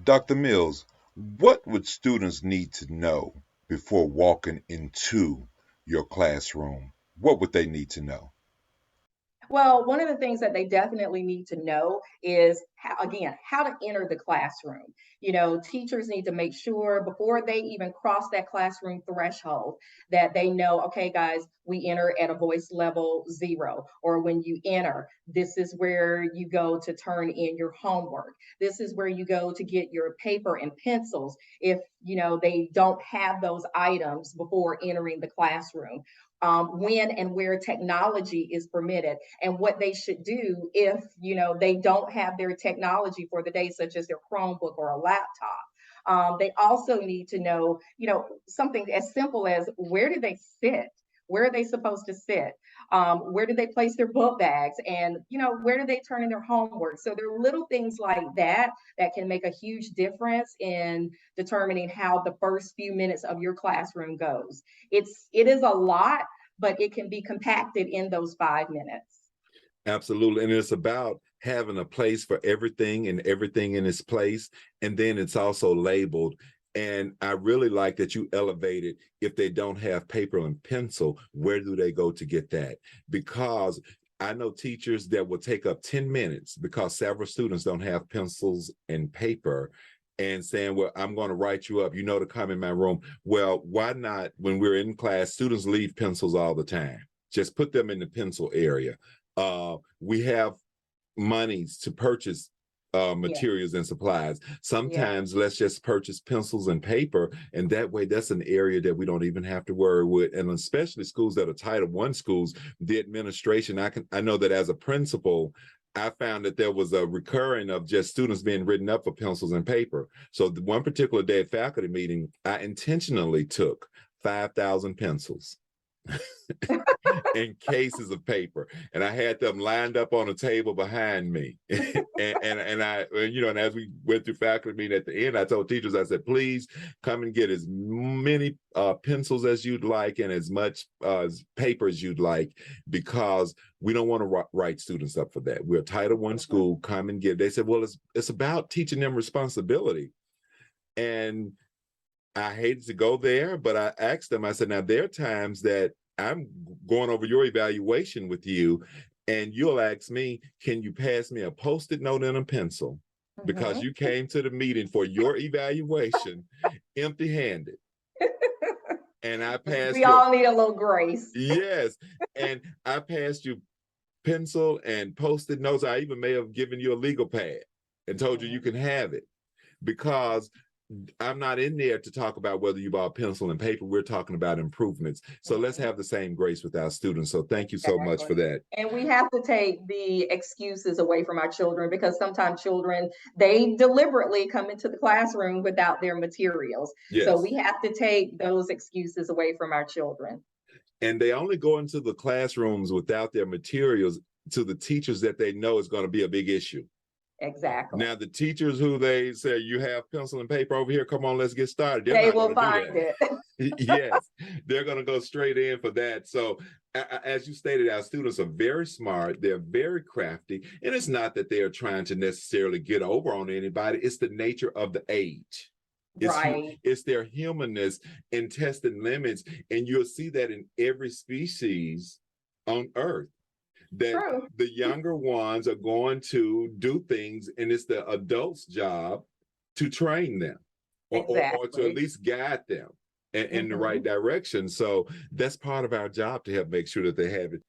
Dr. Mills, what would students need to know before walking into your classroom? What would they need to know? Well, one of the things that they definitely need to know is how, again, how to enter the classroom. Teachers need to make sure before they even cross that classroom threshold that they know, okay, guys, we enter at a voice level 0, or when you enter, this is where you go to turn in your homework. This is where you go to get your paper and pencils if, they don't have those items before entering the classroom. When and where technology is permitted and what they should do if they don't have their technology for the day, such as their Chromebook or a laptop. They also need to know, something as simple as where do they sit? Where are they supposed to sit? Where do they place their book bags? And where do they turn in their homework? So there are little things like that that can make a huge difference in determining how the first few minutes of your classroom goes. It is a lot, but it can be compacted in those 5 minutes. Absolutely. And it's about having a place for everything and everything in its place. And then it's also labeled. And I really like that you elevated if they don't have paper and pencil, where do they go to get that? Because I know teachers that will take up 10 minutes because several students don't have pencils and paper and saying, well, I'm going to write you up, to come in my room. Well, why not when we're in class, students leave pencils all the time. Just put them in the pencil area. We have monies to purchase Yeah, materials and supplies. yeah. Sometimes let's just purchase pencils and paper, and that way that's an area that we don't even have to worry with. And especially schools that are Title I schools, the administration, I know that as a principal, I found that there was a recurring of just students being written up for pencils and paper. So the one particular day at faculty meeting, I intentionally took 5,000 pencils in cases of paper, and I had them lined up on a table behind me. And as we went through faculty meeting at the end, I told teachers, I said, please come and get as many pencils as you'd like and as much paper as you'd like, because we don't want to write students up for that. We're a Title I Mhm. school. Come and get. They said, well, it's about teaching them responsibility. And I hated to go there, but I asked them, I said, now there are times that I'm going over your evaluation with you, and you'll ask me, can you pass me a post-it note and a pencil? Because Mhm. you came to the meeting for your evaluation empty-handed. And I We passed your, all need a little grace. yes, and I passed you pencil and post-it notes. I even may have given you a legal pad and told you you Mhm. can have it, because I'm not in there to talk about whether you bought pencil and paper. We're talking about improvements. So let's Mhm. have the same grace with our students. So thank you so much for Exactly. that. And we have to take the excuses away from our children because sometimes children, they deliberately come into the classroom without their materials. So Yes. we have to take those excuses away from our children. And they only go into the classrooms without their materials to the teachers that they know is going to be a big issue. Exactly. Now, the teachers who they say, you have pencil and paper over here, come on, let's get started, they're They not will going to do find that. it. Yes, they're going to go straight in for that. So, as you stated, our students are very smart, they're very crafty, and it's not that they're trying to necessarily get over on anybody, it's the nature of the age. Right. It's their humanness in testing limits, and you'll see that in every species on Earth, that True. the younger ones are going to do things, and it's the adult's job to train them, or to at Exactly. least guide them in the right Mhm. direction. So that's part of our job, to help make sure that they have it.